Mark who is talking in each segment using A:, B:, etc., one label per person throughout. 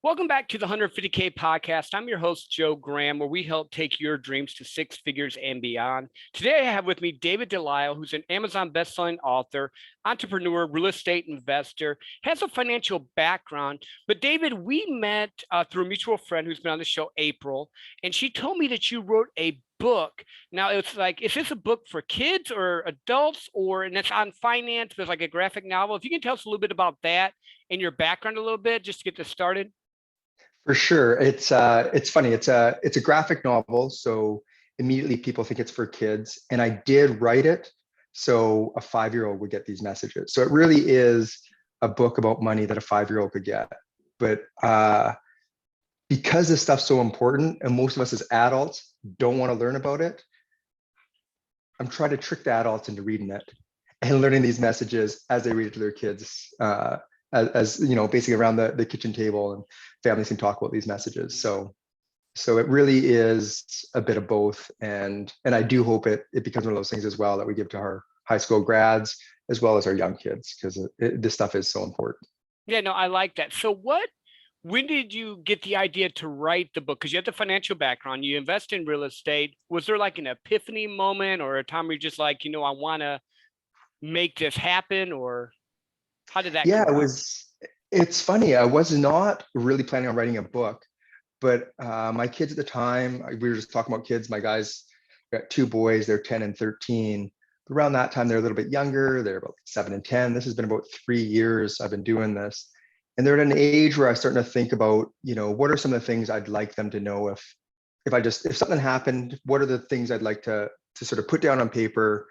A: Welcome back to the 150K podcast. I'm your host, Joe Graham, where we help take your dreams to six figures and beyond. Today, I have with me David Delisle, who's an Amazon bestselling author, entrepreneur, real estate investor, has a financial background. But David, we met through a mutual friend who's been on the show, April, and she told me that you wrote a book. Now it's like, is this a book for kids or adults, and it's on finance? There's like a graphic novel. If you can tell us a little bit about that and your background a little bit, just to get this started.
B: For sure. It's funny. It's a graphic novel, so immediately people think it's for kids. And I did write it so a 5-year-old would get these messages. So it really is a book about money that a 5-year-old could get. But because this stuff's so important, and most of us as adults don't want to learn about it, I'm trying to trick the adults into reading it and learning these messages as they read it to their kids. As you know, basically around the kitchen table, and families can talk about these messages. So it really is a bit of both, and I do hope it becomes one of those things as well that we give to our high school grads as well as our young kids, because this stuff is so important.
A: Yeah, no, I like that. So when did you get the idea to write the book? Because you have the financial background, you invest in real estate. Was there like an epiphany moment or a time where you're just like, I want to make this happen? Or how did that come
B: Yeah,
A: about?
B: it's funny. I was not really planning on writing a book, but my kids at the time, we were just talking about kids. My guys got two boys, they're 10 and 13. Around that time, they're a little bit younger. They're about 7 and 10. This has been about 3 years I've been doing this. And they're at an age where I was starting to think about, what are some of the things I'd like them to know if something happened, what are the things I'd like to sort of put down on paper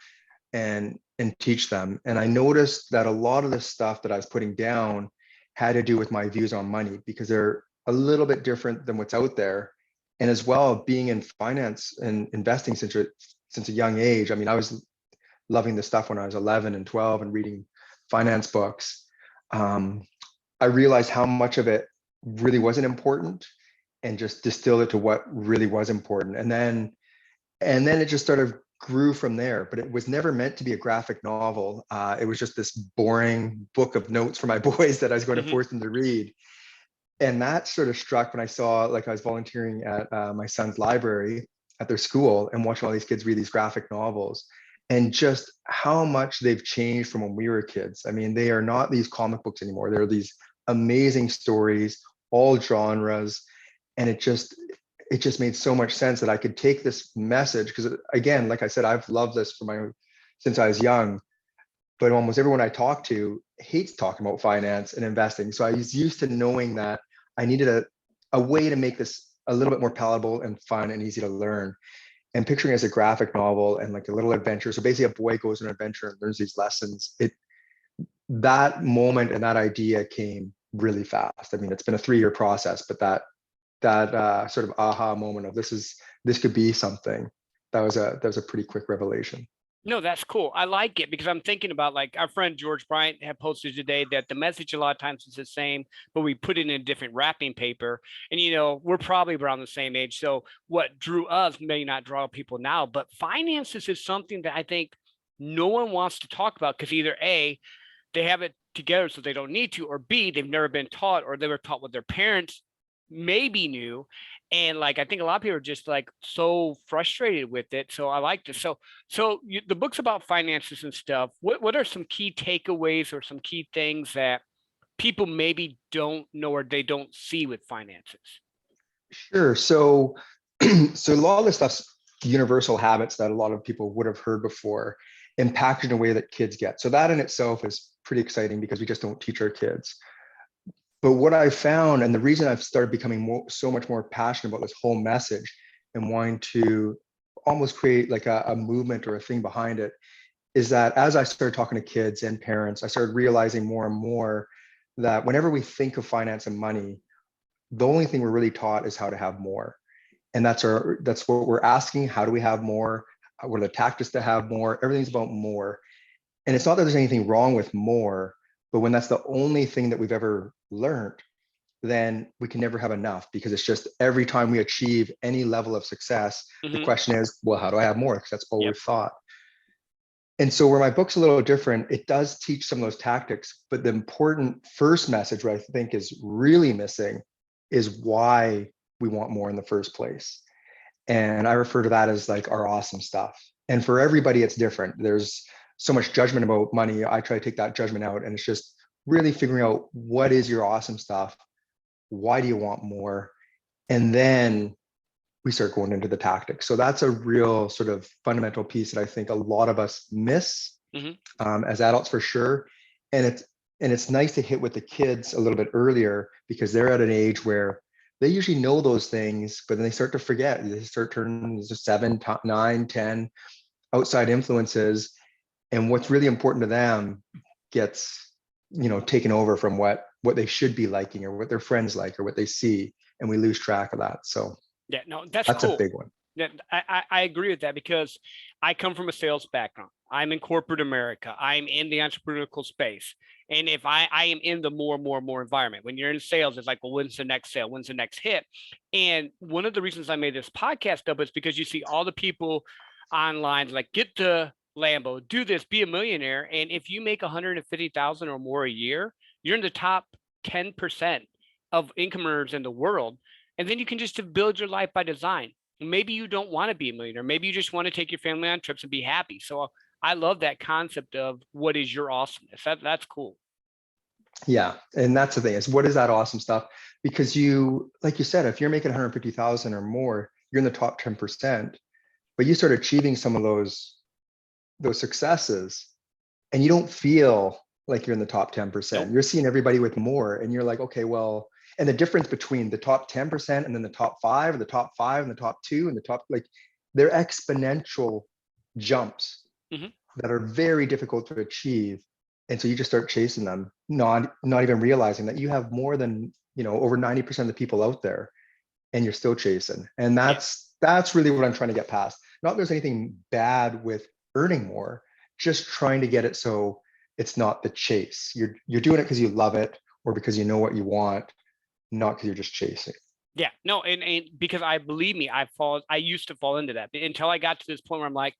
B: and teach them. And I noticed that a lot of the stuff that I was putting down had to do with my views on money, because they're a little bit different than what's out there. And as well, being in finance and investing since a young age. I mean, I was loving this stuff when I was 11 and 12 and reading finance books. I realized how much of it really wasn't important, and just distilled it to what really was important. And then it just started grew from there. But it was never meant to be a graphic novel. It was just this boring book of notes for my boys that I was going to
A: Hmm.
B: force them to read. And that sort of struck when I saw, like, I was volunteering at my son's library at their school and watching all these kids read these graphic novels, and just how much they've changed from when we were kids. I mean, they are not these comic books anymore. They're these amazing stories, all genres. And it just made so much sense that I could take this message, because again, like I said, I've loved this since I was young, but almost everyone I talk to hates talking about finance and investing. So I was used to knowing that I needed a way to make this a little bit more palatable and fun and easy to learn. And picturing it as a graphic novel and like a little adventure. So basically a boy goes on an adventure and learns these lessons. That moment and that idea came really fast. I mean, it's been a 3-year process, but that sort of aha moment of this could be something, that was a pretty quick revelation.
A: No, that's cool. I like it because I'm thinking about like our friend George Bryant had posted today that the message a lot of times is the same, but we put it in a different wrapping paper. And we're probably around the same age. So what drew us may not draw people now, but finances is something that I think no one wants to talk about because either A, they have it together so they don't need to, or B, they've never been taught or they were taught what their parents maybe knew. And like I think a lot of people are just like so frustrated with it. So I like this. So the book's about finances and stuff. What are some key takeaways or some key things that people maybe don't know or they don't see with finances?
B: Sure. So so a lot of this stuff's universal habits that a lot of people would have heard before, and packaged in a way that kids get. So that in itself is pretty exciting, because we just don't teach our kids. But what I found, and the reason I've started becoming so much more passionate about this whole message and wanting to almost create like a movement or a thing behind it, is that as I started talking to kids and parents, I started realizing more and more that whenever we think of finance and money, the only thing we're really taught is how to have more. And that's what we're asking. How do we have more? What are the tactics to have more? Everything's about more. And it's not that there's anything wrong with more, but when that's the only thing that we've ever learned, then we can never have enough, because it's just every time we achieve any level of success, the
A: Hmm.
B: question is, well, how do I have more? Because that's all
A: Yep.
B: we've thought. And so where my book's a little different, it does teach some of those tactics, but the important first message, what I think is really missing, is why we want more in the first place. And I refer to that as like our awesome stuff. And for everybody, it's different. There's so much judgment about money. I try to take that judgment out, and it's just really figuring out what is your awesome stuff. Why do you want more? And then we start going into the tactics. So that's a real sort of fundamental piece that I think a lot of us miss as adults for sure. And it's nice to hit with the kids a little bit earlier because they're at an age where they usually know those things, but then they start to forget. They start turning to 7, 9, 10 outside influences. And what's really important to them gets, taken over from what they should be liking or what their friends like or what they see. And we lose track of that. So
A: Yeah, no, that's
B: that's a
A: cool.
B: big one.
A: Yeah, I agree with that because I come from a sales background. I'm in corporate America. I'm in the entrepreneurial space. And if I am in the more environment, when you're in sales, it's like, well, when's the next sale? When's the next hit? And one of the reasons I made this podcast up is because you see all the people online like, get the Lambo, do this, be a millionaire. And if you make 150,000 or more a year, you're in the top 10% of income earners in the world. And then you can just build your life by design. Maybe you don't want to be a millionaire. Maybe you just want to take your family on trips and be happy. So I love that concept of what is your awesomeness. That's cool.
B: Yeah. And that's the thing is, what is that awesome stuff? Because you, like you said, if you're making 150,000 or more, you're in the top 10%, but you start achieving some of those successes and you don't feel like you're in the top 10%.
A: Nope.
B: You're seeing everybody with more and you're like, okay, well, and the difference between the top 10% and then the top 5 or the top 5 and the top 2 and the top, like they're exponential jumps that are very difficult to achieve. And so you just start chasing them, not even realizing that you have more than, over 90% of the people out there and you're still chasing. And that's really what I'm trying to get past. Not that there's anything bad with earning more, just trying to get it so it's not the chase. You're doing it because you love it or because you know what you want, not because you're just chasing.
A: Yeah, no, and because believe me, I used to fall into that until I got to this point where I'm like,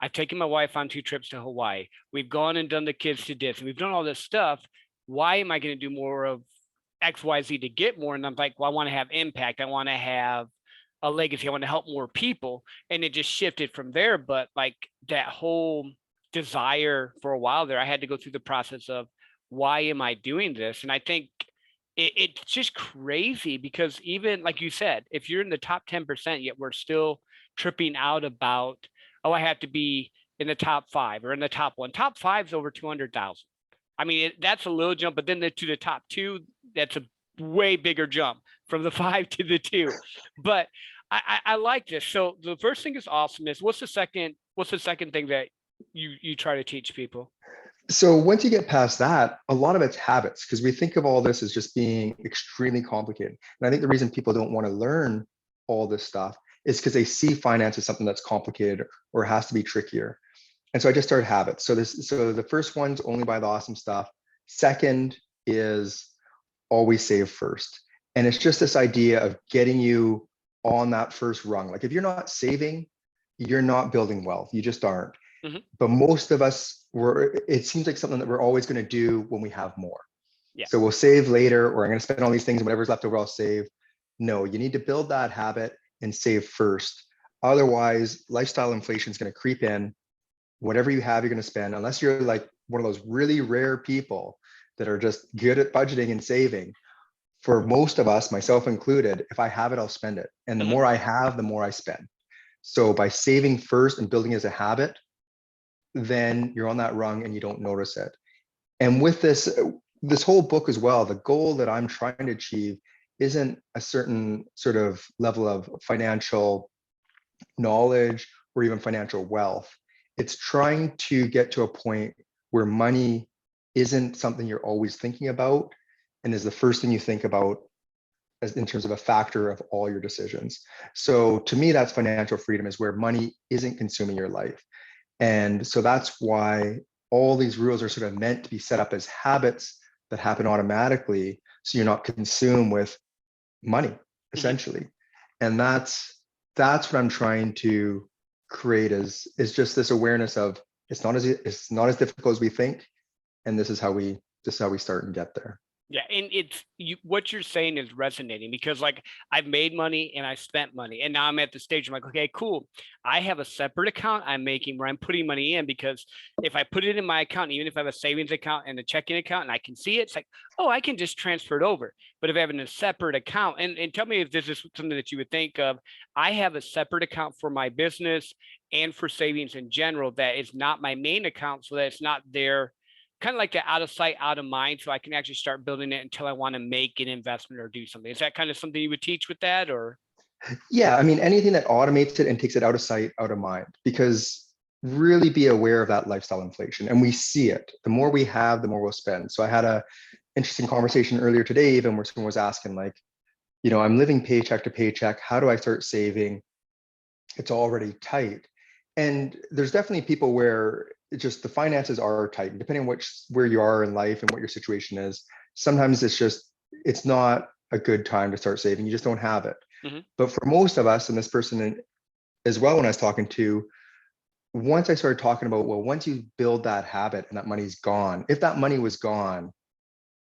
A: I've taken my wife on 2 trips to Hawaii. We've gone and done the kids to this, and we've done all this stuff. Why am I going to do more of X, Y, Z to get more? And I'm like, well, I want to have impact. I want to have a legacy. I want to help more people. And it just shifted from there. But like that whole desire for a while there, I had to go through the process of why am I doing this? And I think it's just crazy because even like you said, if you're in the top 10%, yet we're still tripping out about, oh, I have to be in the top 5 or in the top 1. Top 5 is over 200,000. I mean, that's a little jump, but then to the top 2, that's a way bigger jump from the 5 to the 2. But I like this. So the first thing is awesomeness. What's the second thing that you try to teach people?
B: So once you get past that, a lot of it's habits, because we think of all this as just being extremely complicated. And I think the reason people don't want to learn all this stuff is because they see finance as something that's complicated or has to be trickier. And so I just started habits. So the first one's only buy the awesome stuff. Second is always save first. And it's just this idea of getting you on that first rung. Like if you're not saving, you're not building wealth. You just aren't. But most of us it seems like something that we're always going to do when we have more. Yeah. So we'll save later, or I'm going to spend all these things and whatever's left over, I'll save. No, you need to build that habit and save first. Otherwise, lifestyle inflation is going to creep in. Whatever you have, you're going to spend, unless you're like one of those really rare people that are just good at budgeting and saving. For most of us, myself included, if I have it, I'll spend it. And the more I have, the more I spend. So by saving first and building as a habit, then you're on that rung and you don't notice it. And with this whole book as well, the goal that I'm trying to achieve isn't a certain sort of level of financial knowledge or even financial wealth. It's trying to get to a point where money isn't something you're always thinking about and is the first thing you think about as in terms of a factor of all your decisions. So to me, that's financial freedom, is where money isn't consuming your life. And so that's why all these rules are sort of meant to be set up as habits that happen automatically. So you're not consumed with money, essentially. And that's what I'm trying to create is just this awareness of it's not as difficult as we think. And this is how we start and get there.
A: Yeah, and it's you what you're saying is resonating because like I've made money and I spent money and now I'm at the stage I'm like, okay, cool. I have a separate account I'm making where I'm putting money in because if I put it in my account, even if I have a savings account and a checking account and I can see it, it's like, oh, I can just transfer it over. But if I have a separate account, and tell me if this is something that you would think of, I have a separate account for my business and for savings in general that is not my main account so that it's not there kind of like the out of sight, out of mind, so I can actually start building it until I want to make an investment or do something. Is that kind of something you would teach with that, or?
B: Yeah, I mean, anything that automates it and takes it out of sight, out of mind, because really be aware of that lifestyle inflation. And we see it. The more we have, the more we'll spend. So I had a interesting conversation earlier today, even where someone was asking, like, I'm living paycheck to paycheck. How do I start saving? It's already tight. And there's definitely people where it just the finances are tight. And depending on where you are in life and what your situation is, sometimes it's not a good time to start saving. You just don't have it.
A: Mhm.
B: But for most of us, and this person as well, when I was talking to, once I started talking about, well, once you build that habit and that money's gone, if that money was gone,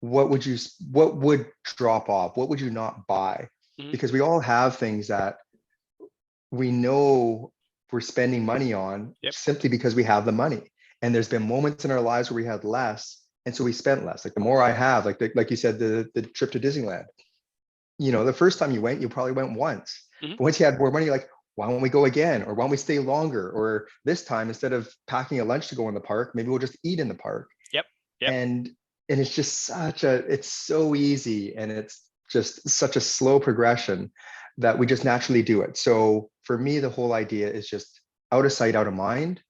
B: what would drop off? What would you not buy?
A: Mhm.
B: Because we all have things that we know we're spending money on
A: Yep.
B: simply because we have the money. And there's been moments in our lives where we had less, and so we spent less. Like the more I have, like you said, the trip to Disneyland. The first time you went, you probably went once.
A: Mhm.
B: But once you had more money, you're like, why don't we go again? Or why don't we stay longer? Or this time, instead of packing a lunch to go in the park, maybe we'll just eat in the park.
A: Yep. Yep.
B: And it's just it's so easy, and it's just such a slow progression that we just naturally do it. So for me, the whole idea is just out of sight, out of mind.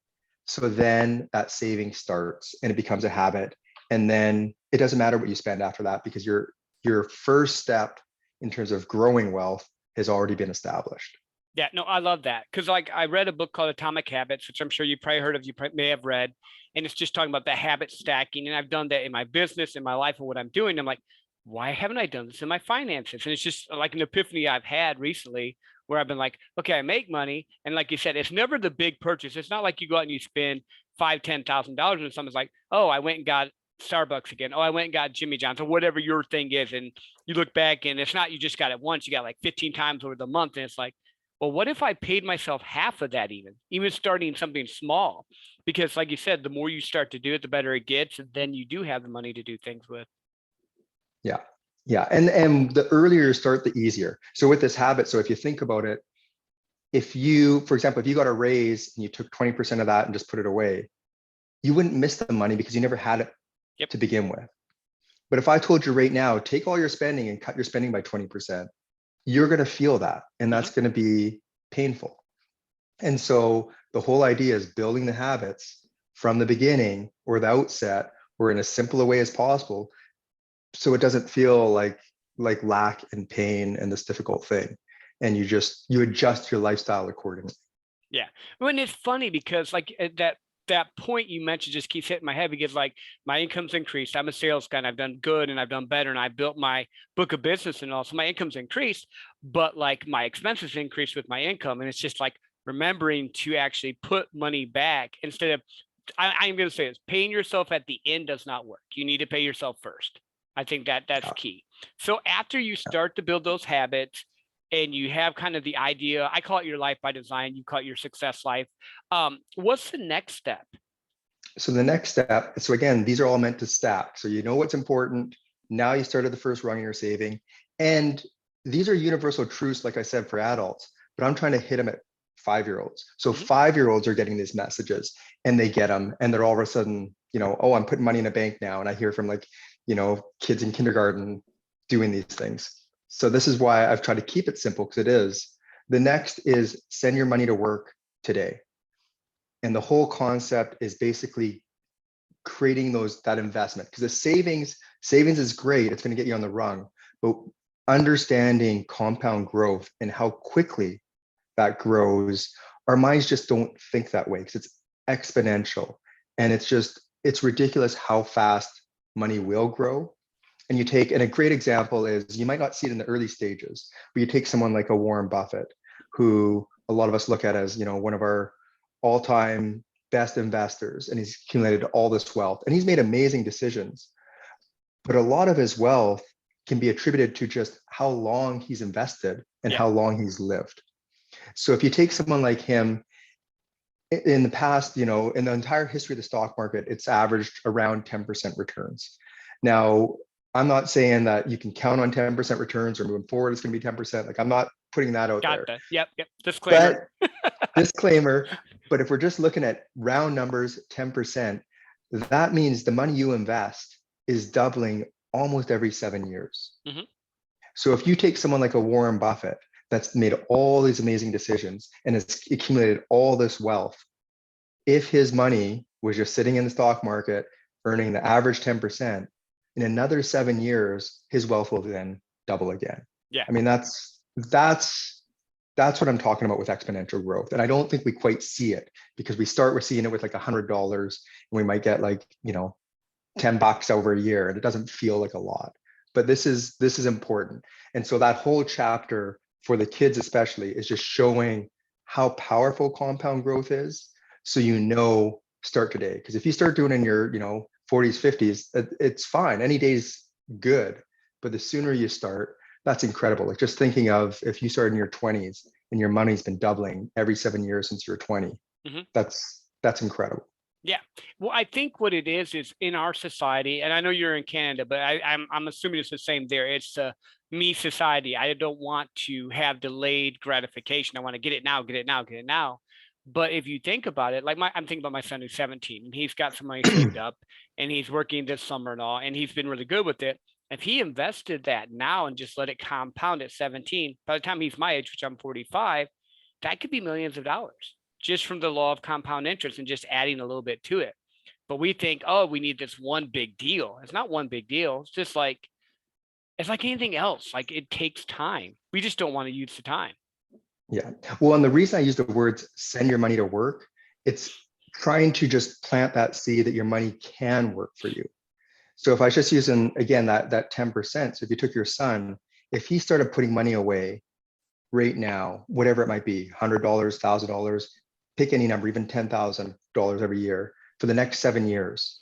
B: So then that saving starts and it becomes a habit. And then it doesn't matter what you spend after that, because your first step in terms of growing wealth has already been established.
A: Yeah, no, I love that because like I read a book called Atomic Habits, which I'm sure you probably heard of, may have read, and it's just talking about the habit stacking. And I've done that in my business, in my life, and what I'm doing. I'm like, why haven't I done this in my finances? And it's just like an epiphany I've had recently where I've been like, okay, I make money, and like you said, it's never the big purchase. It's not like you go out and you spend $5,000, $10,000 and someone's like, oh, I went and got Starbucks again. Oh, I went and got Jimmy John's or whatever your thing is, and you look back and it's not you just got it once, you got like 15 times over the month, and it's like, well, what if I paid myself half of that, even starting something small? Because, like you said, the more you start to do it, the better it gets. And then you do have the money to do things with.
B: Yeah. Yeah. And the earlier you start, the easier. So with this habit, so if you think about it, for example, if you got a raise and you took 20% of that and just put it away, you wouldn't miss the money because you never had it
A: Yep.
B: to begin with. But if I told you right now, take all your spending and cut your spending by 20%, you're going to feel that. And
A: Mm-hmm.
B: that's going to be painful. And so the whole idea is building the habits from the beginning or the outset or in as simple a way as possible, so it doesn't feel like lack and pain and this difficult thing. And you adjust your lifestyle accordingly.
A: Yeah. When it's funny because like that point you mentioned just keeps hitting my head because like my income's increased. I'm a sales guy and I've done good and I've done better and I built my book of business and also my income's increased, but like my expenses increased with my income. And it's just like remembering to actually put money back instead of I'm going to say this, paying yourself at the end does not work. You need to pay yourself first. I think that's
B: Yeah.
A: key. So after you start to build those habits and you have kind of the idea, I call it your life by design, you call it your success life. What's the next step?
B: So the next step, so again, these are all meant to stack. So you know what's important. Now you started the first rung of your saving. And these are universal truths, like I said, for adults, but I'm trying to hit them at 5-year-olds. So
A: Mhm.
B: 5-year-olds are getting these messages and they get them and they're all of a sudden, oh, I'm putting money in a bank now. And I hear from kids in kindergarten doing these things. So this is why I've tried to keep it simple because it is. The next is send your money to work today. And the whole concept is basically creating that investment, because the savings is great. It's going to get you on the rung, but understanding compound growth and how quickly that grows, our minds just don't think that way because it's exponential. And it's ridiculous how fast money will grow. And a great example is, you might not see it in the early stages, but you take someone like a Warren Buffett, who a lot of us look at as, one of our all-time best investors, and he's accumulated all this wealth and he's made amazing decisions. but a lot of his wealth can be attributed to just how long he's invested and
A: Yeah.
B: how long he's lived. So if you take someone like him, in the past, in the entire history of the stock market, it's averaged around 10% returns. Now, I'm not saying that you can count on 10% returns or moving forward, it's going to be 10%. Like, I'm not putting that out
A: Got
B: there.
A: that. Yep. Yep. Disclaimer.
B: But disclaimer, but if we're just looking at round numbers, 10%, that means the money you invest is doubling almost every 7 years.
A: Mm-hmm.
B: So if you take someone like a Warren Buffett that's made all these amazing decisions and has accumulated all this wealth, if his money was just sitting in the stock market, earning the average 10%, in another 7 years, his wealth will then double again.
A: Yeah.
B: I mean, that's what I'm talking about with exponential growth. And I don't think we quite see it because we start with seeing it with like $100 and we might get like, $10 over a year and it doesn't feel like a lot. But this is important. And so that whole chapter for the kids especially is just showing how powerful compound growth is. So start today. Because if you start doing it in your 40s, 50s, it's fine. Any day's good. But the sooner you start, that's incredible. Like just thinking of if you start in your 20s and your money's been doubling every 7 years since you're 20,
A: Mm-hmm.
B: that's incredible.
A: Yeah. Well, I think what it is in our society, and I know you're in Canada, but I'm assuming it's the same there. It's me society. I don't want to have delayed gratification. I want to get it now, get it now, get it now. But if you think about it, like I'm thinking about my son who's 17 and he's got some money saved up and he's working this summer and all, and he's been really good with it. If he invested that now and just let it compound at 17, by the time he's my age, which I'm 45, that could be millions of dollars just from the law of compound interest and just adding a little bit to it. But we think, oh, we need this one big deal. It's not one big deal. It's just like, it's like anything else. Like it takes time. We just don't want to use the time.
B: Yeah. Well, and the reason I use the words send your money to work, it's trying to just plant that seed that your money can work for you. So if I was just using, again, that 10%, so if you took your son, if he started putting money away right now, whatever it might be, $100, $1,000, pick any number, even $10,000 every year for the next 7 years,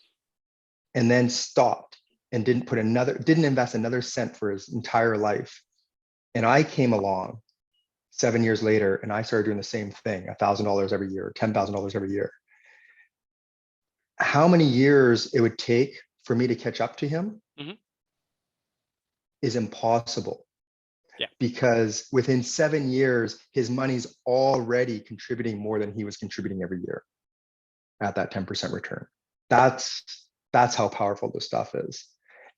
B: and then stopped and didn't invest another cent for his entire life. And I came along 7 years later and I started doing the same thing, $1,000 every year, $10,000 every year. How many years it would take for me to catch up to him is impossible.
A: Yeah.
B: Because within 7 years, his money's already contributing more than he was contributing every year at that 10% return. That's how powerful this stuff is.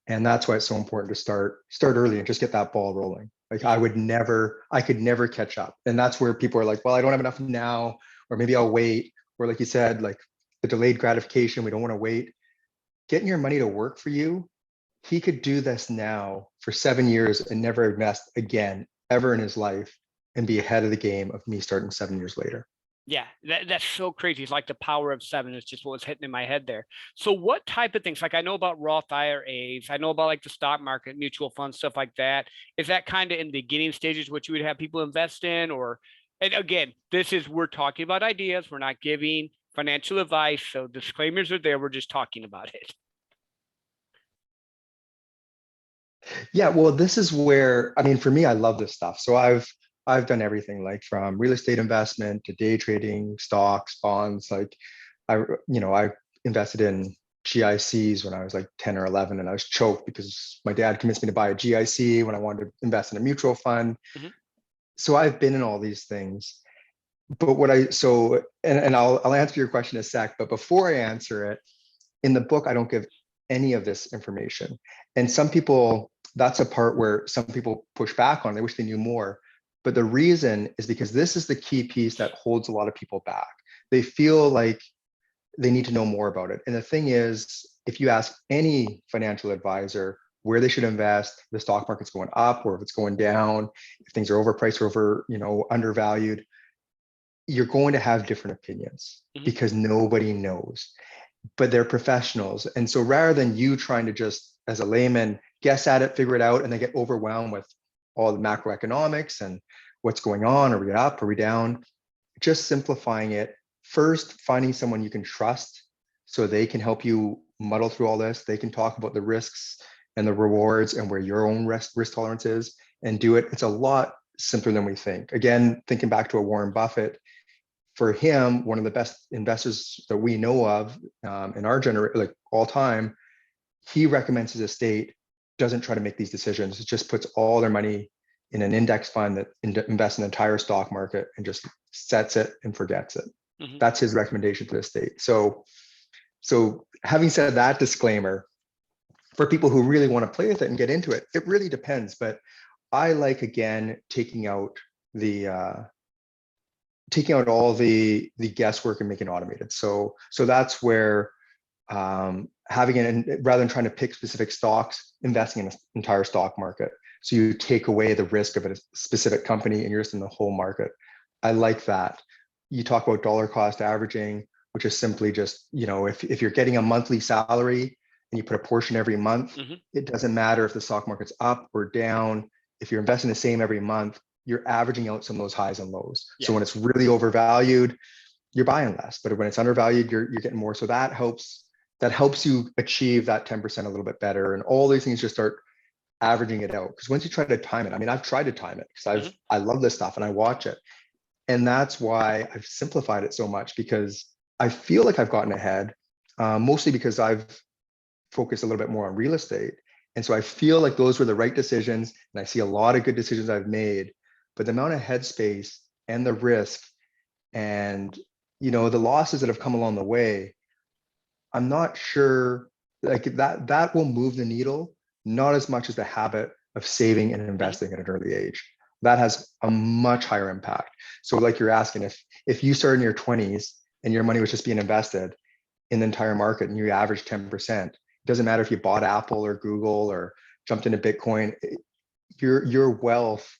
B: And that's why it's so important to start early and just get that ball rolling. Like I could never catch up. And that's where people are like, well, I don't have enough now, or maybe I'll wait. Or like you said, like the delayed gratification, we don't want to wait. Getting your money to work for you, he could do this now for 7 years and never invest again ever in his life and be ahead of the game of me starting 7 years later.
A: Yeah, that's so crazy. It's like the power of seven is just what was hitting in my head there. So what type of things, like I know about Roth IRAs, I know about like the stock market, mutual funds, stuff like that. Is that kind of in the beginning stages what you would have people invest in? Or, and again, we're talking about ideas. We're not giving financial advice. So disclaimers are there. We're just talking about it.
B: Yeah, well, this is where, I mean, for me, I love this stuff. So I've done everything, like from real estate investment to day trading, stocks, bonds. Like I invested in GICs when I was like 10 or 11 and I was choked because my dad convinced me to buy a GIC when I wanted to invest in a mutual fund.
A: Mm-hmm.
B: So I've been in all these things. But I'll answer your question in a sec, but before I answer it, in the book, I don't give any of this information. And some people, that's a part where some people push back on. They wish they knew more. But the reason is because this is the key piece that holds a lot of people back. They feel like they need to know more about it. And the thing is, if you ask any financial advisor where they should invest, the stock market's going up or if it's going down, if things are overpriced or undervalued, you're going to have different opinions because nobody knows. But they're professionals. And so rather than you trying to just, as a layman, guess at it, figure it out, and then get overwhelmed with all the macroeconomics and what's going on, are we up, are we down? Just simplifying it. First, finding someone you can trust so they can help you muddle through all this. They can talk about the risks and the rewards and where your own risk tolerance is and do it. It's a lot simpler than we think. Again, thinking back to a Warren Buffett, for him, one of the best investors that we know of in our generation, like all time, he recommends his estate doesn't try to make these decisions. It just puts all their money in an index fund that invests in the entire stock market and just sets it and forgets it.
A: Mhm.
B: That's his recommendation to the estate. So having said that disclaimer, for people who really want to play with it and get into it, it really depends. But I like, again, taking out all the guesswork and making it automated. So that's where having it, rather than trying to pick specific stocks, investing in an entire stock market. So you take away the risk of a specific company and you're just in the whole market. I like that. You talk about dollar cost averaging, which is simply just, if you're getting a monthly salary and you put a portion every month,
A: Mhm.
B: it doesn't matter if the stock market's up or down. If you're investing the same every month, you're averaging out some of those highs and lows.
A: Yeah.
B: So when it's really overvalued, you're buying less, but when it's undervalued, you're getting more. So that helps you achieve that 10% a little bit better. And all these things just start averaging it out. Because once you try to time it, I mean, I've tried to time it because I love this stuff and I watch it. And that's why I've simplified it so much, because I feel like I've gotten ahead, mostly because I've focused a little bit more on real estate. And so I feel like those were the right decisions. And I see a lot of good decisions I've made, but the amount of headspace and the risk and, the losses that have come along the way, I'm not sure like that will move the needle, not as much as the habit of saving and investing at an early age. That has a much higher impact. So like you're asking, if you started in your 20s and your money was just being invested in the entire market and you average 10%, it doesn't matter if you bought Apple or Google or jumped into Bitcoin, your wealth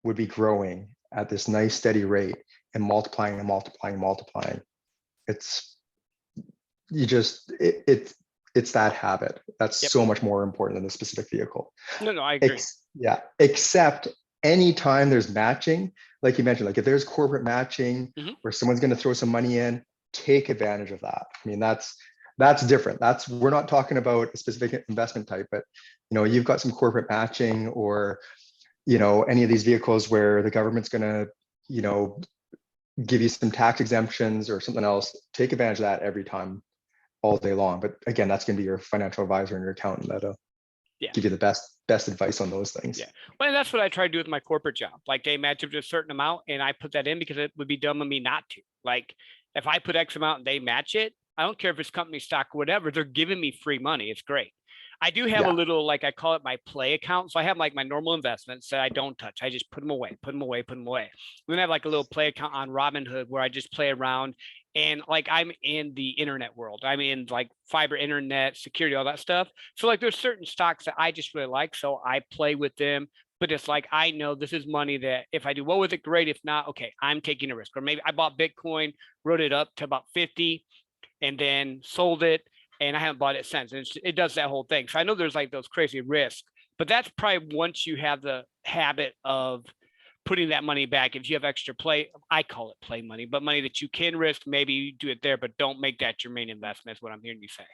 B: would be growing at this nice steady rate and multiplying and multiplying and multiplying. It's it's that habit that's
A: Yep.
B: so much more important than the specific vehicle.
A: No, I agree.
B: Except anytime there's matching, like you mentioned, like if there's corporate matching
A: Mhm.
B: where someone's going to throw some money in, take advantage of that. I mean, that's different. We're not talking about a specific investment type, but you've got some corporate matching or any of these vehicles where the government's going to give you some tax exemptions or something else. Take advantage of that every time, all day long. But again, that's going to be your financial advisor and your accountant that'll
A: Yeah.
B: give you the best advice on those things.
A: Yeah. Well, and that's what I try to do with my corporate job. Like they match up to a certain amount and I put that in because it would be dumb of me not to. Like if I put X amount and they match it, I don't care if it's company stock or whatever, they're giving me free money. It's great. I do have a little, like I call it my play account. So I have like my normal investments that I don't touch. I just put them away, put them away, put them away. Then I have like a little play account on Robinhood where I just play around. And like I'm in the internet world. I'm in like fiber internet, security, all that stuff. So like there's certain stocks that I just really like. So I play with them. But it's like I know this is money that if I do well with it, great. If not, okay, I'm taking a risk. Or maybe I bought Bitcoin, wrote it up to about 50, and then sold it. And I haven't bought it since. And it does that whole thing. So I know there's like those crazy risks, but that's probably once you have the habit of putting that money back. If you have extra play, I call it play money, but money that you can risk, maybe you do it there, but don't make that your main investment is what I'm hearing you say.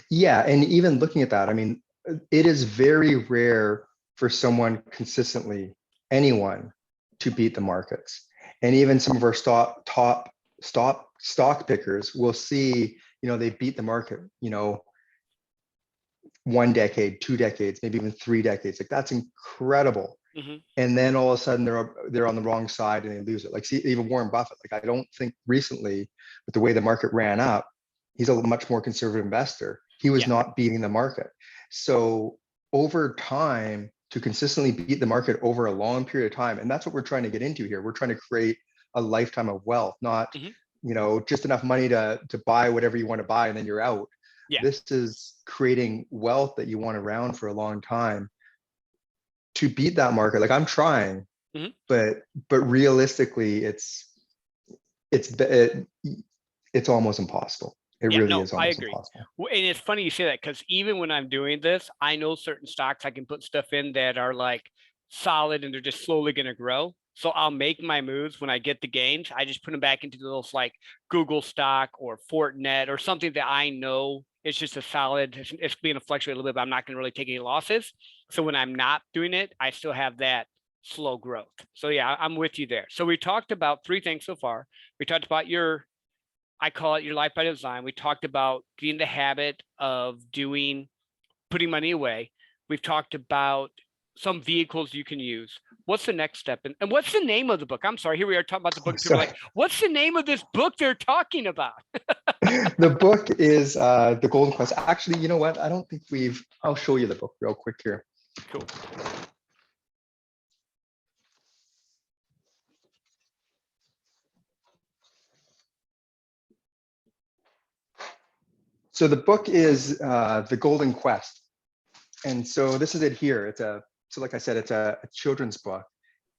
B: Yeah. And even looking at that, I mean, it is very rare for someone consistently, anyone, to beat the markets. And even some of our top stock pickers will see, they beat the market, 1 decade, 2 decades, maybe even 3 decades. Like that's incredible.
A: Mm-hmm.
B: And then all of a sudden they're on the wrong side and they lose it. Like see, even Warren Buffett, like I don't think recently with the way the market ran up, he's a much more conservative investor. He was not beating the market. So over time, to consistently beat the market over a long period of time, and that's what we're trying to get into here. We're trying to create a lifetime of wealth, not just enough money to buy whatever you want to buy and then you're out.
A: Yeah.
B: This is creating wealth that you want around for a long time. To beat that market, like I'm trying, but realistically, it's almost impossible. It really is
A: I
B: almost
A: agree.
B: impossible.
A: Well, and it's funny you say that because even when I'm doing this, I know certain stocks I can put stuff in that are like solid and they're just slowly going to grow. So I'll make my moves when I get the gains. I just put them back into those like Google stock or Fortinet or something that I know It's just a solid, it's going to fluctuate a little bit, but I'm not going to really take any losses. So when I'm not doing it, I still have that slow growth. So yeah, I'm with you there. So we talked about three things so far. We talked about your, I call it your life by design. We talked about getting the habit of putting money away. We've talked about some vehicles you can use. What's the next step? And what's the name of the book? I'm sorry, here we are talking about the book. People are
B: Sorry.
A: like, what's the name of this book they're talking about?
B: The book is The Golden Quest. Actually, you know what? I don't think I'll show you the book real quick here.
A: Cool.
B: So the book is The Golden Quest. And so this is it here. So like I said, it's a children's book.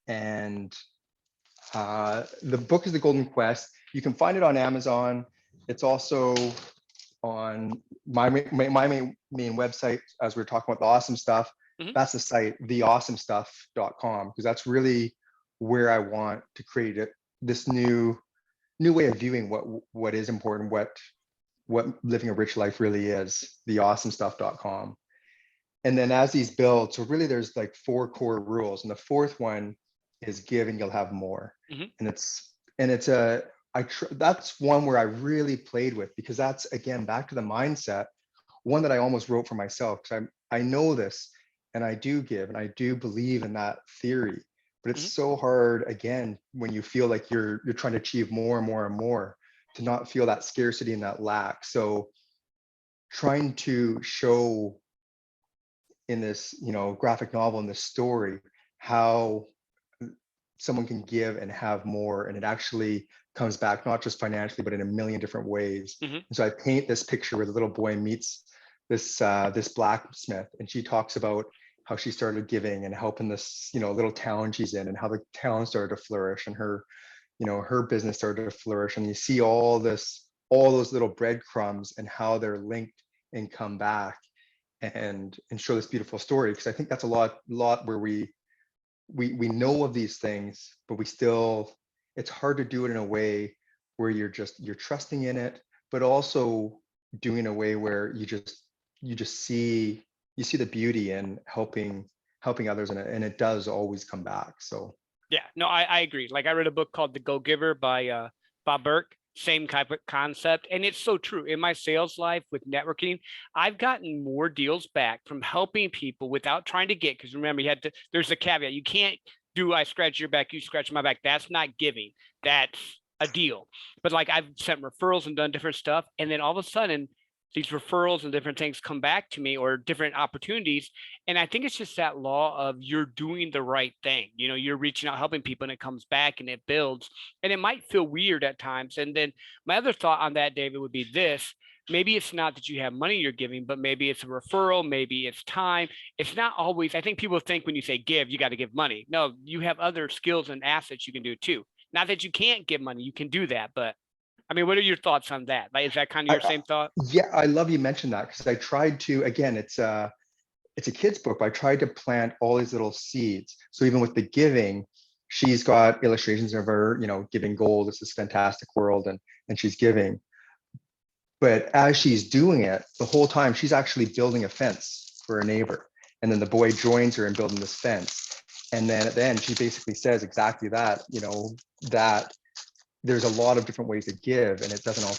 B: And the book is The Golden Quest. You can find it on Amazon. It's also on my main website, as we were talking about the awesome stuff.
A: Mhm.
B: That's the site, theawesomestuff.com, because that's really where I want to create this new way of viewing what is important, what living a rich life really is, theawesomestuff.com. And then as these build, so really there's like 4 core rules, and the fourth one is give and you'll have more.
A: Mhm.
B: And it's a that's one where I really played with, because that's, again, back to the mindset, one that I almost wrote for myself, because I know this, and I do give, and I do believe in that theory. But it's
A: Mhm.
B: so hard, again, when you feel like you're trying to achieve more and more and more, to not feel that scarcity and that lack. So trying to show in this, graphic novel, in this story, how someone can give and have more, and it actually comes back, not just financially, but in a million different ways.
A: Mhm.
B: And so I paint this picture where the little boy meets this blacksmith, and she talks about how she started giving and helping this, little town she's in, and how the town started to flourish, and her business started to flourish. And you see all those little breadcrumbs and how they're linked and come back and show this beautiful story. Because I think that's a lot where we know of these things, but it's hard to do it in a way where you're trusting in it, but also doing in a way where you just see the beauty in helping others, and it does always come back. So
A: Yeah, no, I agree. Like I read a book called The Go Giver by Bob Burke, same type of concept. And it's so true. In my sales life with networking, I've gotten more deals back from helping people without trying to get, because remember, there's a caveat. You can't do I scratch your back, you scratch my back. That's not giving. That's a deal. But like I've sent referrals and done different stuff. And then all of a sudden, these referrals and different things come back to me, or different opportunities. And I think it's just that law of you're doing the right thing. You're reaching out, helping people, and it comes back and it builds. And it might feel weird at times. And then my other thought on that, David, would be this. Maybe it's not that you have money you're giving, but maybe it's a referral, maybe it's time. It's not always, I think people think when you say give, you got to give money. No, you have other skills and assets you can do too. Not that you can't give money, you can do that. But I mean, what are your thoughts on that? Like, is that kind of your same thought?
B: yeah, I love you mentioned that, because I tried to, again, it's a kid's book, but I tried to plant all these little seeds. So even with the giving, she's got illustrations of her, giving gold. It's this fantastic world, and she's giving. But as she's doing it, the whole time she's actually building a fence for a neighbor. And then the boy joins her in building this fence. And then at the end, she basically says exactly that, that there's a lot of different ways to give, and it doesn't all,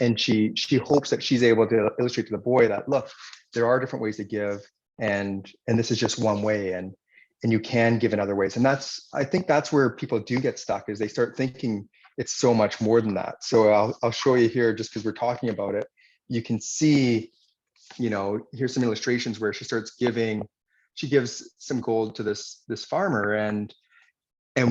B: and she hopes that she's able to illustrate to the boy that, look, there are different ways to give, and this is just one way, and you can give in other ways. And I think that's where people do get stuck, is they start thinking it's so much more than that. So I'll show you here, just because we're talking about it. You can see, here's some illustrations where she starts giving. She gives some gold to this farmer, and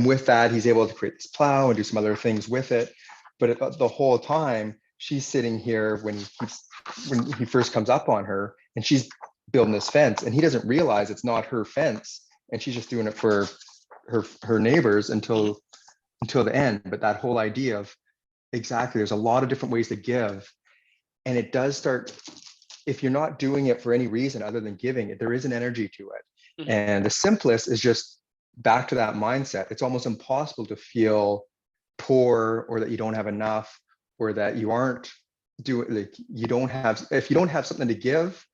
B: with that, he's able to create this plow and do some other things with it. But the whole time, she's sitting here when he first comes up on her, and she's building this fence, and he doesn't realize it's not her fence, and she's just doing it for her neighbors until the end. But that whole idea of, exactly, there's a lot of different ways to give, and it does start, if you're not doing it for any reason other than giving it, there is an energy to it.
A: Mhm.
B: And the simplest is just back to that mindset. It's almost impossible to feel poor, or that you don't have enough, or that you aren't do it. Like you don't have, if you don't have something to give,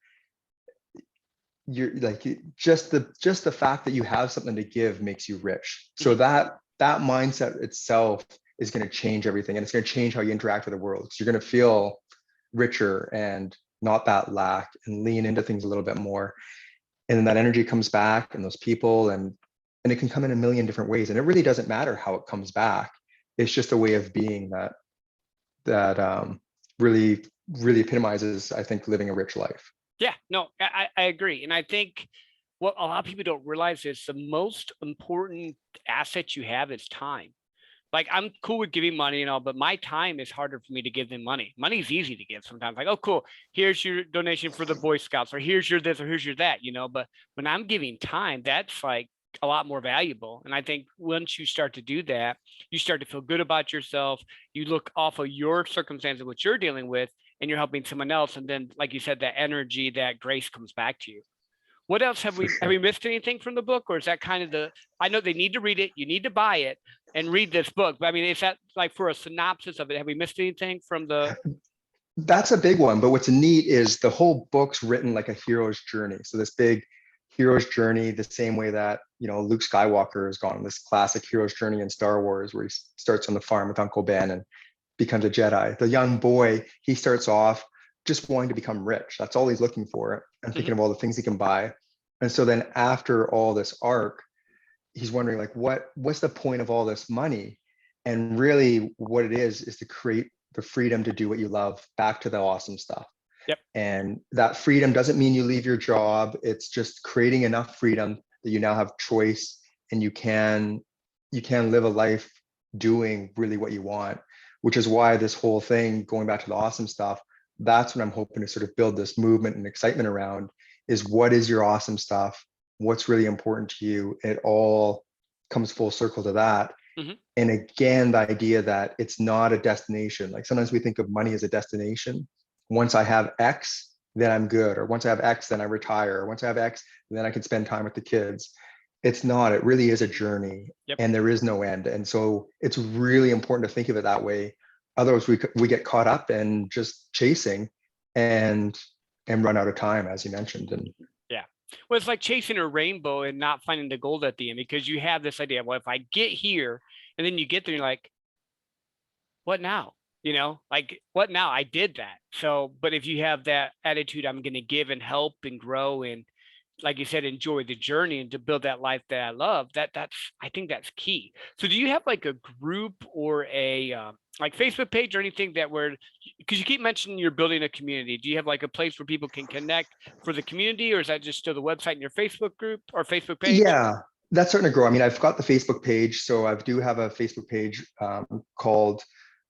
B: you're like, just the fact that you have something to give makes you rich. So
A: Mhm.
B: that mindset itself is going to change everything, and it's going to change how you interact with the world. So you're going to feel richer and not that lack, and lean into things a little bit more. And then that energy comes back, and those people, and it can come in a million different ways. And it really doesn't matter how it comes back. It's just a way of being that really, really epitomizes, I think, living a rich life.
A: Yeah, no, I agree. And I think what a lot of people don't realize is the most important asset you have is time. Like I'm cool with giving money and all, but my time is harder for me to give than money. Money is easy to give sometimes. Like, oh, cool, here's your donation for the Boy Scouts, or here's your this, or here's your that, you know. But when I'm giving time, that's like a lot more valuable. And I think once you start to do that, you start to feel good about yourself. You look off of your circumstances, what you're dealing with, and you're helping someone else. And then, like you said, that energy, that grace comes back to you. What else
B: For
A: have we
B: sure.
A: missed anything from the book, or is that kind of the? I know they need to read it. You need to buy it and read this book. But I mean, is that like for a synopsis of it? Have we missed anything from the?
B: That's a big one. But what's neat is the whole book's written like a hero's journey. So this big hero's journey, the same way that, Luke Skywalker has gone on this classic hero's journey in Star Wars, where he starts on the farm with Uncle Ben and becomes a Jedi. The young boy, he starts off just wanting to become rich. That's all he's looking for, and
A: Mhm.
B: thinking of all the things he can buy. And so then after all this arc, he's wondering like, what's the point of all this money? And really what it is to create the freedom to do what you love, back to the awesome stuff.
A: Yep.
B: And that freedom doesn't mean you leave your job. It's just creating enough freedom that you now have choice, and you can live a life doing really what you want, which is why this whole thing, going back to the awesome stuff, that's what I'm hoping to sort of build this movement and excitement around, is what is your awesome stuff? What's really important to you? It all comes full circle to that.
A: Mhm.
B: And again, the idea that it's not a destination. Like sometimes we think of money as a destination. Once I have X, then I'm good. Or once I have X, then I retire. Or once I have X, then I can spend time with the kids. It's not. It really is a journey,
A: Yep.
B: and there is no end. And so it's really important to think of it that way. Otherwise, we get caught up in just chasing and run out of time, as you mentioned. And
A: Yeah. Well, it's like chasing a rainbow and not finding the gold at the end, because you have this idea. Well, if I get here, and then you get there, you're like, what now? You know, like what now? I did that. So, but if you have that attitude, I'm going to give and help and grow, and like you said, enjoy the journey and to build that life that I love. That's I think that's key. So, do you have like a group or a like Facebook page or anything that where, because you keep mentioning you're building a community? Do you have like a place where people can connect for the community, or is that just still the website and your Facebook group or Facebook page?
B: yeah, that's starting to grow. I mean, I've got the Facebook page, so I do have a Facebook page called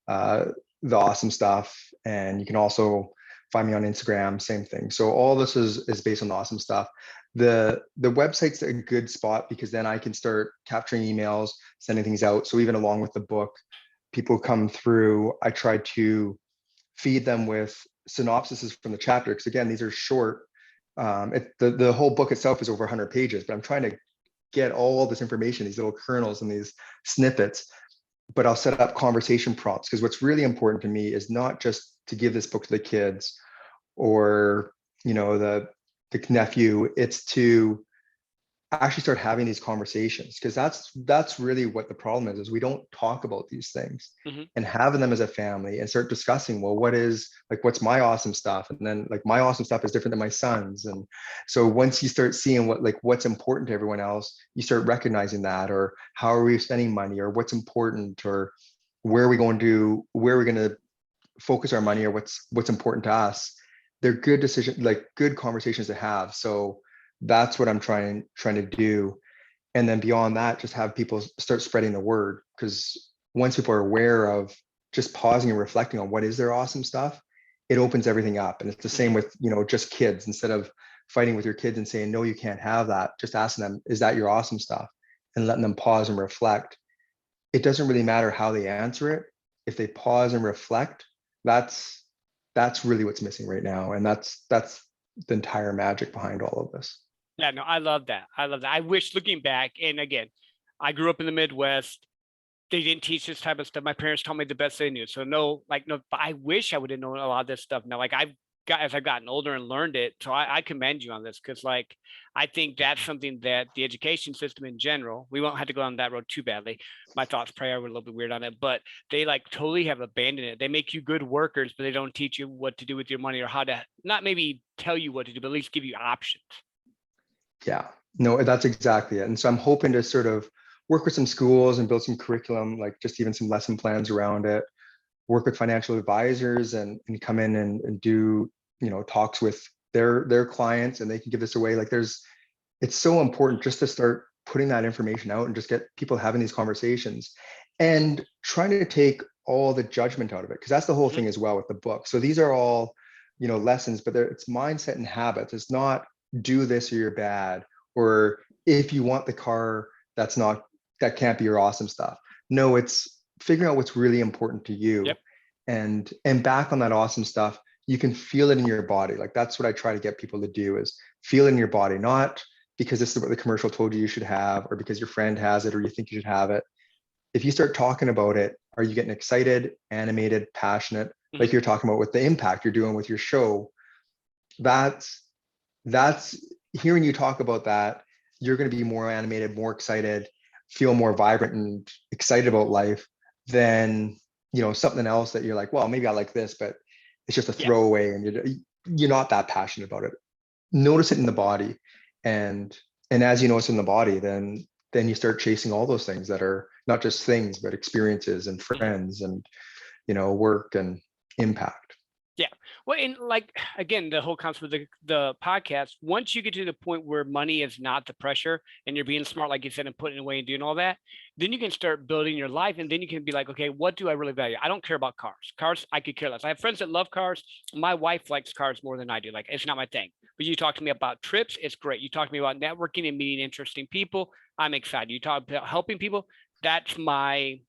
B: uh, The Awesome Stuff, and you can also find me on Instagram, same thing. So all this is based on the awesome stuff. The website's a good spot, because then I can start capturing emails, sending things out. So even along with the book, people come through, I try to feed them with synopsises from the chapter, because again, these are short. The whole book itself is over 100 pages, but I'm trying to get all this information, these little kernels and these snippets. But I'll set up conversation prompts, because what's really important to me is not just to give this book to the kids, or the nephew. It's to actually start having these conversations, because that's really what the problem is we don't talk about these things,
A: Hmm.
B: and having them as a family and start discussing, well, what's my awesome stuff, and then like my awesome stuff is different than my son's. And so once you start seeing what's important to everyone else, you start recognizing that, or how are we spending money, or what's important, or where are we going to focus our money, or what's important to us. They're good decisions, like good conversations to have. So that's what I'm trying to do. And then beyond that, just have people start spreading the word, because once people are aware of just pausing and reflecting on what is their awesome stuff, it opens everything up. And it's the
A: Hmm.
B: same with just kids. Instead of fighting with your kids and saying no, you can't have that, just asking them, is that your awesome stuff, and letting them pause and reflect. It doesn't really matter how they answer it. If they pause and reflect, that's that's really what's missing right now, and that's the entire magic behind all of this.
A: Yeah, no, I love that. I love that. I wish, looking back, and again, I grew up in the Midwest. they didn't teach this type of stuff. My parents taught me the best they knew. So no, like no, but I wish I would have known a lot of this stuff. Now, like I've got as I've gotten older and learned it. So I commend you on this because like I think that's something that the education system in general, we won't have to go on that road too badly. My thoughts probably were a little bit weird on it, but they like totally have abandoned it. They make you good workers, but they don't teach you what to do with your money or how to not maybe tell you what to do, but at least give you options.
B: Yeah, no, that's exactly it. And so I'm hoping to sort of work with some schools and build some curriculum, like just even some lesson plans around it, work with financial advisors and come in and do, talks with their clients, and they can give this away. Like it's so important just to start putting that information out and just get people having these conversations and trying to take all the judgment out of it. Because that's the whole
A: Mhm.
B: thing as well with the book. So these are all, lessons, but it's mindset and habits. It's not do this or you're bad, or if you want the car, that can't be your awesome stuff. No, it's figuring out what's really important to you,
A: Yep.
B: and back on that awesome stuff, you can feel it in your body. Like that's what I try to get people to do, is feel it in your body, not because this is what the commercial told you should have, or because your friend has it, or you think you should have it. If you start talking about it, are you getting excited, animated, passionate,
A: Mhm.
B: like you're talking about with the impact you're doing with your show? That's that's hearing you talk about that, you're going to be more animated, more excited, feel more vibrant and excited about life than, something else that you're like, well, maybe I like this, but it's just a
A: Yeah.
B: throwaway, and you're not that passionate about it. Notice it in the body, and as you notice in the body, then you start chasing all those things that are not just things but experiences and
A: Mhm.
B: friends and, work and impact.
A: Yeah. Well, and like again, the whole concept of the podcast, once you get to the point where money is not the pressure and you're being smart, like you said, and putting it away and doing all that, then you can start building your life. And then you can be like, okay, what do I really value? I don't care about cars. Cars, I could care less. I have friends that love cars. My wife likes cars more than I do. Like it's not my thing. But you talk to me about trips, it's great. You talk to me about networking and meeting interesting people. I'm excited. You talk about helping people. That's my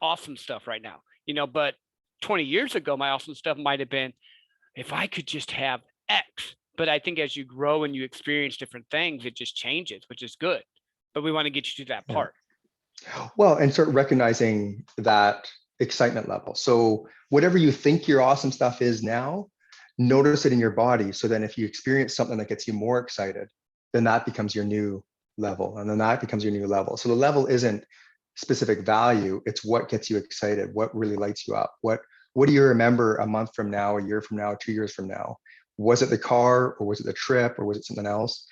A: awesome stuff right now, but 20 years ago, my awesome stuff might have been if I could just have X. But I think as you grow and you experience different things, it just changes, which is good. But we want to get you to that
B: Yeah.
A: part.
B: Well, and start recognizing that excitement level. So whatever you think your awesome stuff is now, notice it in your body. So then if you experience something that gets you more excited, then that becomes your new level. And then that becomes your new level. So the level isn't specific value, it's what gets you excited, what really lights you up. What do you remember a month from now, a year from now, 2 years from now? Was it the car, or was it the trip, or was it something else?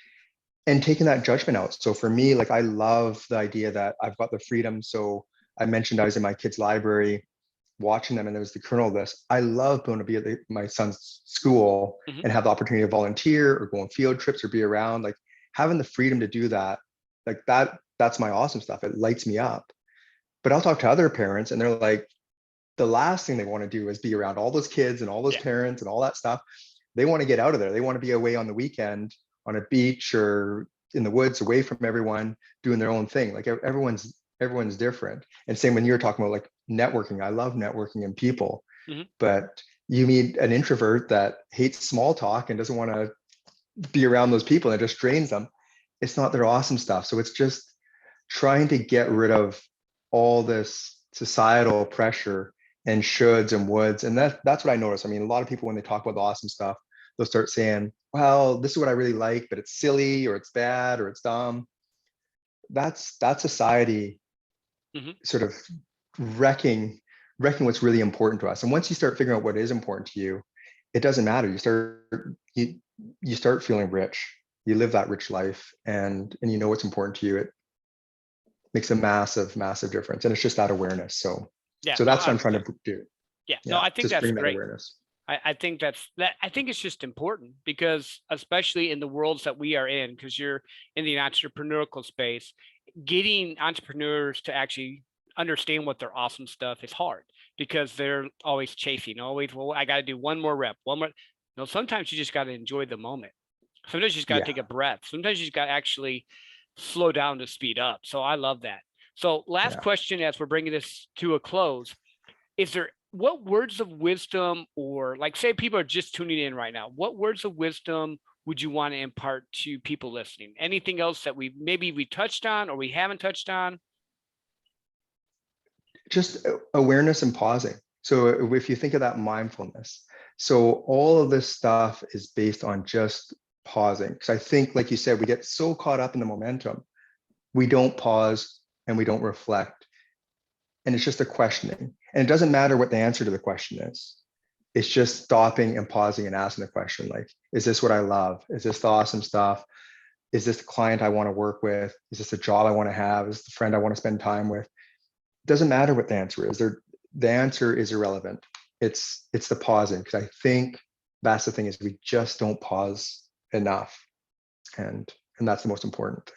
B: And taking that judgment out. So for me, like I love the idea that I've got the freedom. So I mentioned I was in my kids' library watching them, and there was the kernel list. I love going to be at my son's school
A: Mhm.
B: and have the opportunity to volunteer or go on field trips or be around. Like having the freedom to do that, like that's my awesome stuff. It lights me up. But I'll talk to other parents and they're like, the last thing they want to do is be around all those kids and all those
A: Yeah.
B: parents and all that stuff. They want to get out of there. They want to be away on the weekend on a beach or in the woods away from everyone doing their own thing. Like everyone's different. And same when you're talking about like networking. I love networking and people,
A: Mhm.
B: but you meet an introvert that hates small talk and doesn't want to be around those people and it just drains them. It's not their awesome stuff. So it's just trying to get rid of all this societal pressure and shoulds and woulds. And that's what I noticed. I mean, a lot of people, when they talk about the awesome stuff, they'll start saying, well, this is what I really like, but it's silly or it's bad or it's dumb. That's society
A: Mhm.
B: sort of wrecking what's really important to us. And once you start figuring out what is important to you, it doesn't matter. You start feeling rich. You live that rich life, and you know what's important to you. It makes a massive, massive difference. And it's just that awareness. So
A: Yeah.
B: so
A: No,
B: that's what
A: I
B: I'm
A: love
B: trying
A: that.
B: to do.
A: Yeah. No,
B: Yeah,
A: I think
B: just
A: that's
B: bring that
A: great.
B: awareness.
A: I think that's that. I think it's just important because, especially in the worlds that we are in, because you're in the entrepreneurial space, getting entrepreneurs to actually understand what their awesome stuff is hard because they're always chasing, always, well, I got to do one more rep, one more. No, sometimes you just got to enjoy the moment. Sometimes you just got to
B: Yeah.
A: take a breath. Sometimes you just got to actually slow down to speed up. So I love that. So, last
B: Yeah.
A: question as we're bringing this to a close, is there what words of wisdom, or like say people are just tuning in right now, what words of wisdom would you want to impart to people listening? Anything else that we touched on or we haven't touched on?
B: just awareness and pausing. So if you think of that mindfulness, so all of this stuff is based on just pausing. Because I think, like you said, we get so caught up in the momentum, we don't pause and we don't reflect. And it's just a questioning. And it doesn't matter what the answer to the question is. It's just stopping and pausing and asking the question, like, is this what I love? Is this the awesome stuff? Is this the client I want to work with? Is this a job I want to have? Is this the friend I want to spend time with? It doesn't matter what the answer is. The answer is irrelevant. It's the pausing, because I think that's the thing, is we just don't pause enough. And that's the most important thing.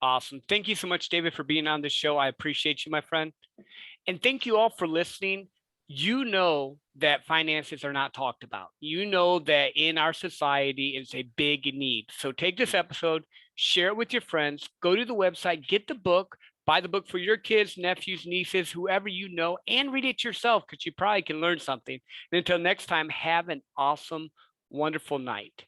A: Awesome. Thank you so much, David, for being on the show. I appreciate you, my friend. And thank you all for listening. You know that finances are not talked about. You know that in our society it's a big need. So take this episode, share it with your friends, go to the website, get the book, buy the book for your kids, nephews, nieces, whoever you know, and read it yourself, because you probably can learn something. And until next time, have an awesome, wonderful night.